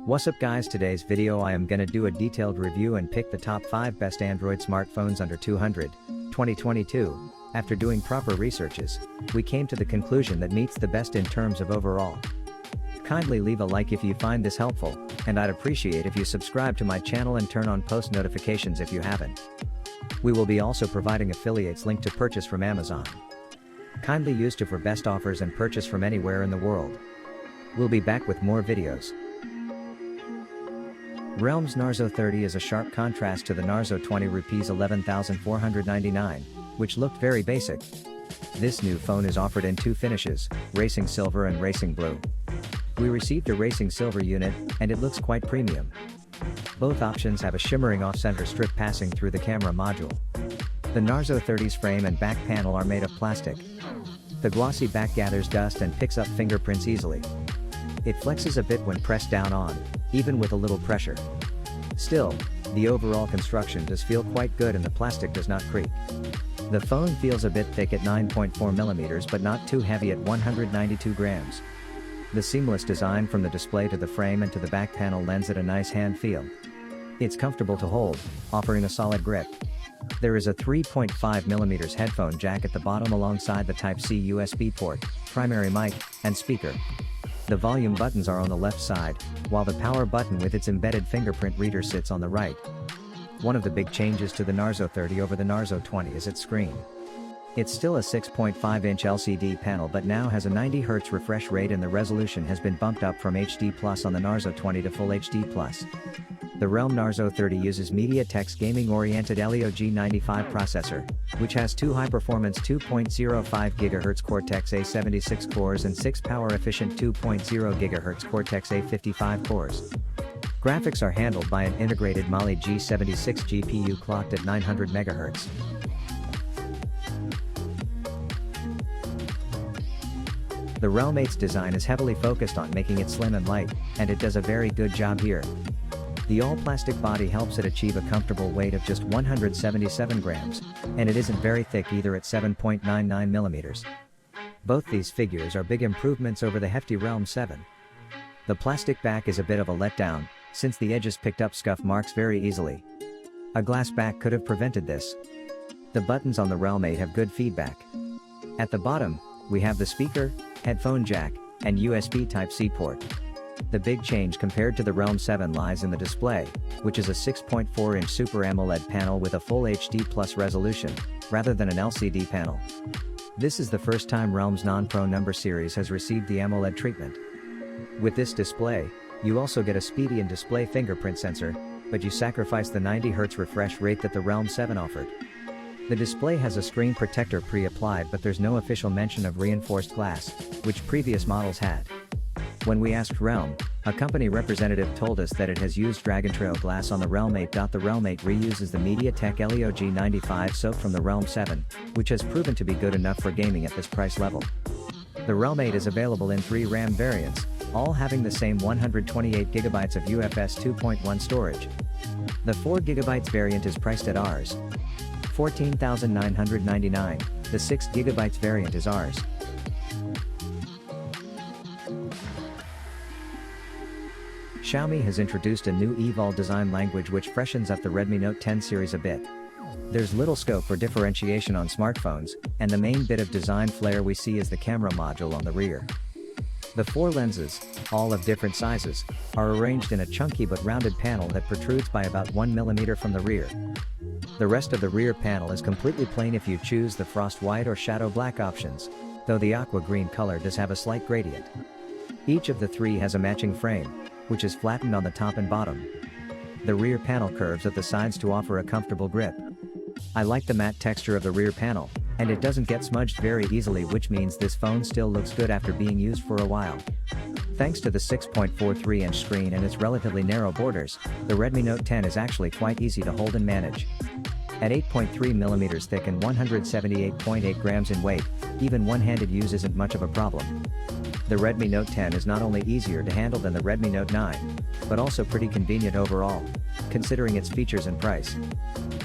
What's up guys, today's video I am gonna do a detailed review and pick the top 5 best Android smartphones under 200, 2022. After doing proper researches, we came to the conclusion that meets the best in terms of overall. Kindly leave a like if you find this helpful, and I'd appreciate if you subscribe to my channel and turn on post notifications if you haven't. We will be also providing affiliates link to purchase from Amazon. Kindly use to for best offers and purchase from anywhere in the world. We'll be back with more videos. Realme's Narzo 30 is a sharp contrast to the Narzo 20 Rs 11,499, which looked very basic. This new phone is offered in two finishes, Racing Silver and Racing Blue. We received a Racing Silver unit, and it looks quite premium. Both options have a shimmering off-center strip passing through the camera module. The Narzo 30's frame and back panel are made of plastic. The glossy back gathers dust and picks up fingerprints easily. It flexes a bit when pressed down on, even with a little pressure. Still, the overall construction does feel quite good and the plastic does not creak. The phone feels a bit thick at 9.4mm but not too heavy at 192 grams. The seamless design from the display to the frame and to the back panel lends it a nice hand feel. It's comfortable to hold, offering a solid grip. There is a 3.5mm headphone jack at the bottom alongside the Type-C USB port, primary mic, and speaker. The volume buttons are on the left side, while the power button with its embedded fingerprint reader sits on the right. One of the big changes to the Narzo 30 over the Narzo 20 is its screen. It's still a 6.5-inch LCD panel but now has a 90Hz refresh rate and the resolution has been bumped up from HD+ on the Narzo 20 to Full HD+. The Realme Narzo 30 uses MediaTek's gaming-oriented Helio G95 processor, which has two high-performance 2.05 GHz Cortex-A76 cores and 6 power-efficient 2.0 GHz Cortex-A55 cores. Graphics are handled by an integrated Mali G76 GPU clocked at 900 MHz. The Realme 8's design is heavily focused on making it slim and light, and it does a very good job here. The all-plastic body helps it achieve a comfortable weight of just 177 grams, and it isn't very thick either at 7.99mm. Both these figures are big improvements over the hefty Realme 7. The plastic back is a bit of a letdown, since the edges picked up scuff marks very easily. A glass back could have prevented this. The buttons on the Realme 8 have good feedback. At the bottom, we have the speaker, headphone jack, and USB Type-C port. The big change compared to the Realme 7 lies in the display, which is a 6.4-inch Super AMOLED panel with a Full HD+ resolution, rather than an LCD panel. This is the first time Realme's non-Pro number series has received the AMOLED treatment. With this display, you also get a speedy in-display fingerprint sensor, but you sacrifice the 90Hz refresh rate that the Realme 7 offered. The display has a screen protector pre-applied but there's no official mention of reinforced glass, which previous models had. When we asked Realme, a company representative told us that it has used Dragon Trail glass on the Realme 8. The Realme 8 reuses the MediaTek Helio G95 SoC from the Realme 7, which has proven to be good enough for gaming at this price level. The Realme 8 is available in 3 RAM variants, all having the same 128GB of UFS 2.1 storage. The 4GB variant is priced at Rs. 14,999, the 6GB variant is Rs. Xiaomi has introduced a new Evol design language which freshens up the Redmi Note 10 series a bit. There's little scope for differentiation on smartphones, and the main bit of design flair we see is the camera module on the rear. The 4 lenses, all of different sizes, are arranged in a chunky but rounded panel that protrudes by about 1mm from the rear. The rest of the rear panel is completely plain if you choose the frost white or shadow black options, though the aqua green color does have a slight gradient. Each of the 3 has a matching frame, which is flattened on the top and bottom. The rear panel curves at the sides to offer a comfortable grip. I like the matte texture of the rear panel, and it doesn't get smudged very easily, which means this phone still looks good after being used for a while. Thanks to the 6.43-inch screen and its relatively narrow borders, the Redmi Note 10 is actually quite easy to hold and manage. At 8.3mm thick and 178.8 grams in weight, even one-handed use isn't much of a problem. The Redmi Note 10 is not only easier to handle than the Redmi Note 9, but also pretty convenient overall, considering its features and price.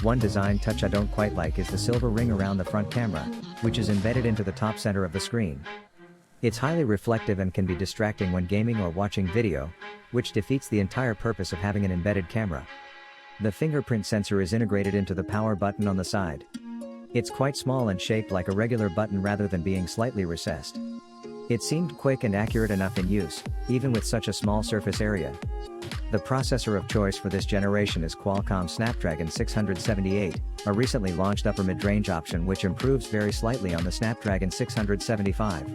One design touch I don't quite like is the silver ring around the front camera, which is embedded into the top center of the screen. It's highly reflective and can be distracting when gaming or watching video, which defeats the entire purpose of having an embedded camera. The fingerprint sensor is integrated into the power button on the side. It's quite small and shaped like a regular button rather than being slightly recessed. It seemed quick and accurate enough in use, even with such a small surface area. The processor of choice for this generation is Qualcomm Snapdragon 678, a recently launched upper mid-range option which improves very slightly on the Snapdragon 675.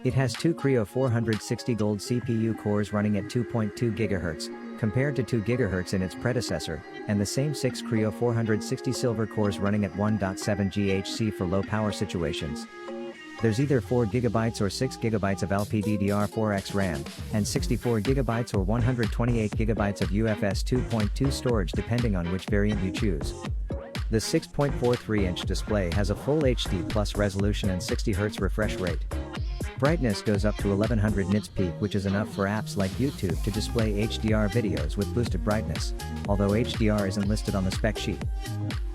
It has two Creo 460 Gold CPU cores running at 2.2 GHz, compared to 2 GHz in its predecessor, and the same 6 Creo 460 Silver cores running at 1.7 GHz for low power situations. There's either 4 GB or 6 GB of LPDDR4X RAM, and 64 GB or 128 GB of UFS 2.2 storage depending on which variant you choose. The 6.43-inch display has a full HD Plus resolution and 60 Hz refresh rate. Brightness goes up to 1100 nits peak, which is enough for apps like YouTube to display HDR videos with boosted brightness, although HDR isn't listed on the spec sheet.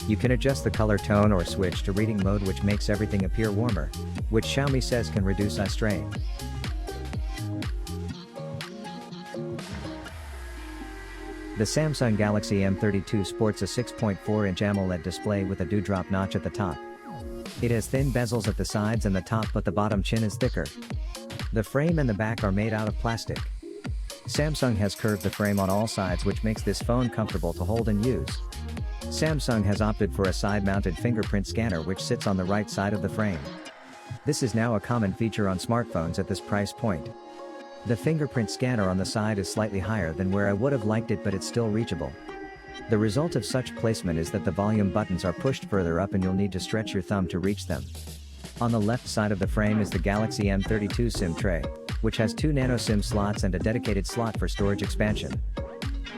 You can adjust the color tone or switch to reading mode, which makes everything appear warmer, which Xiaomi says can reduce eye strain. The Samsung Galaxy M32 sports a 6.4-inch AMOLED display with a dewdrop notch at the top. It has thin bezels at the sides and the top, but the bottom chin is thicker. The frame and the back are made out of plastic. Samsung has curved the frame on all sides, which makes this phone comfortable to hold and use. Samsung has opted for a side-mounted fingerprint scanner which sits on the right side of the frame. This is now a common feature on smartphones at this price point. The fingerprint scanner on the side is slightly higher than where I would have liked it, but it's still reachable. The result of such placement is that the volume buttons are pushed further up and you'll need to stretch your thumb to reach them. On the left side of the frame is the Galaxy M32 SIM tray, which has 2 nano SIM slots and a dedicated slot for storage expansion.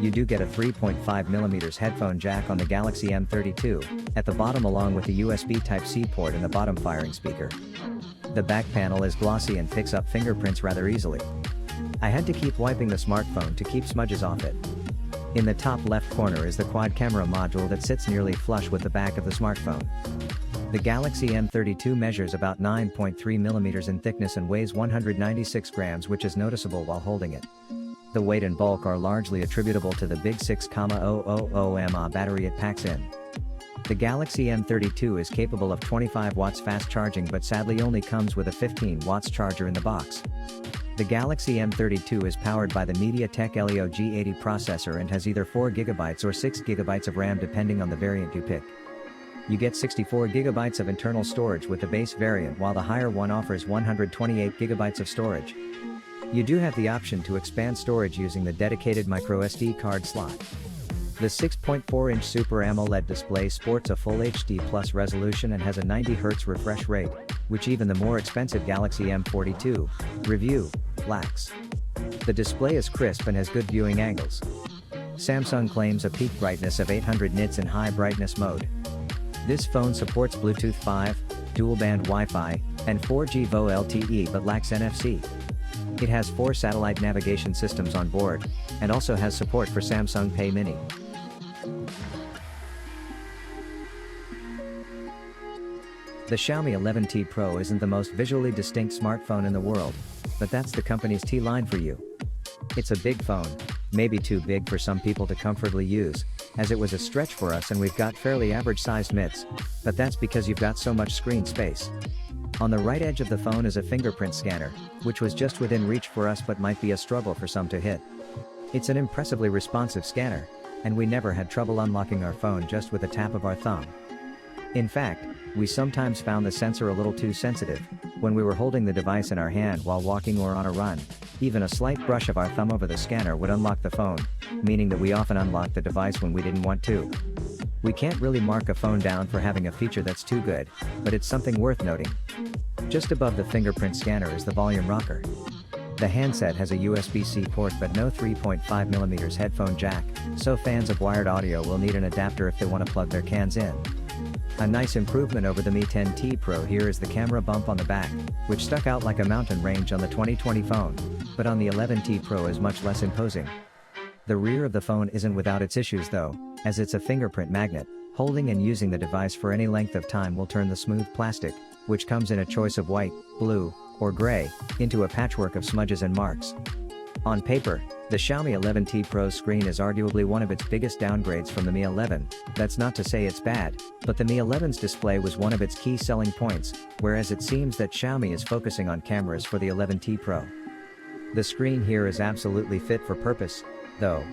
You do get a 3.5mm headphone jack on the Galaxy M32, at the bottom, along with the USB Type-C port and the bottom firing speaker. The back panel is glossy and picks up fingerprints rather easily. I had to keep wiping the smartphone to keep smudges off it. In the top left corner is the quad camera module that sits nearly flush with the back of the smartphone. The Galaxy M32 measures about 9.3mm in thickness and weighs 196 grams, which is noticeable while holding it. The weight and bulk are largely attributable to the big 6,000 mAh battery it packs in. The Galaxy M32 is capable of 25 watts fast charging, but sadly only comes with a 15 watts charger in the box. The Galaxy M32 is powered by the MediaTek Helio G80 processor and has either 4 GB or 6 GB of RAM depending on the variant you pick. You get 64 GB of internal storage with the base variant, while the higher one offers 128 GB of storage. You do have the option to expand storage using the dedicated microSD card slot. The 6.4-inch Super AMOLED display sports a full HD Plus resolution and has a 90 Hz refresh rate, which even the more expensive Galaxy M42 review lacks. The display is crisp and has good viewing angles. Samsung claims a peak brightness of 800 nits in high brightness mode. This phone supports Bluetooth 5, dual-band Wi-Fi, and 4G VoLTE but lacks NFC. It has 4 satellite navigation systems on board, and also has support for Samsung Pay Mini. The Xiaomi 11T Pro isn't the most visually distinct smartphone in the world, but that's the company's T line for you. It's a big phone, maybe too big for some people to comfortably use, as it was a stretch for us, and we've got fairly average-sized mitts, but that's because you've got so much screen space. On the right edge of the phone is a fingerprint scanner, which was just within reach for us but might be a struggle for some to hit. It's an impressively responsive scanner, and we never had trouble unlocking our phone just with a tap of our thumb. In fact, we sometimes found the sensor a little too sensitive, when we were holding the device in our hand while walking or on a run. Even a slight brush of our thumb over the scanner would unlock the phone, meaning that we often unlocked the device when we didn't want to. We can't really mark a phone down for having a feature that's too good, but it's something worth noting. Just above the fingerprint scanner is the volume rocker. The handset has a USB-C port but no 3.5mm headphone jack, so fans of wired audio will need an adapter if they want to plug their cans in. A nice improvement over the Mi 10T Pro here is the camera bump on the back, which stuck out like a mountain range on the 2020 phone, but on the 11T Pro is much less imposing. The rear of the phone isn't without its issues though, as it's a fingerprint magnet. Holding and using the device for any length of time will turn the smooth plastic, which comes in a choice of white, blue, or gray, into a patchwork of smudges and marks. On paper, the Xiaomi 11T Pro's screen is arguably one of its biggest downgrades from the Mi 11, that's not to say it's bad, but the Mi 11's display was one of its key selling points, whereas it seems that Xiaomi is focusing on cameras for the 11T Pro. The screen here is absolutely fit for purpose, though.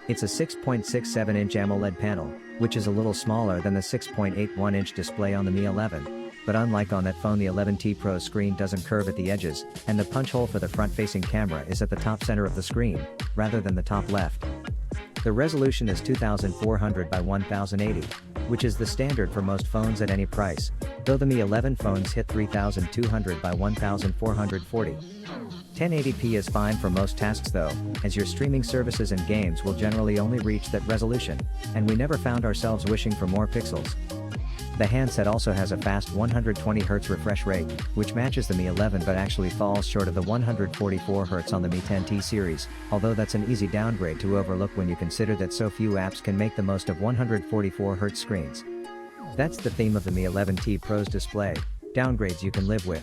It's a 6.67-inch AMOLED panel, which is a little smaller than the 6.81-inch display on the Mi 11, but unlike on that phone, the 11T Pro screen doesn't curve at the edges, and the punch hole for the front-facing camera is at the top center of the screen, rather than the top left. The resolution is 2400 by 1080, which is the standard for most phones at any price, though the Mi 11 phones hit 3200 by 1440. 1080p is fine for most tasks though, as your streaming services and games will generally only reach that resolution, and we never found ourselves wishing for more pixels. The handset also has a fast 120Hz refresh rate, which matches the Mi 11 but actually falls short of the 144Hz on the Mi 10T series, although that's an easy downgrade to overlook when you consider that so few apps can make the most of 144Hz screens. That's the theme of the Mi 11T Pro's display: downgrades you can live with.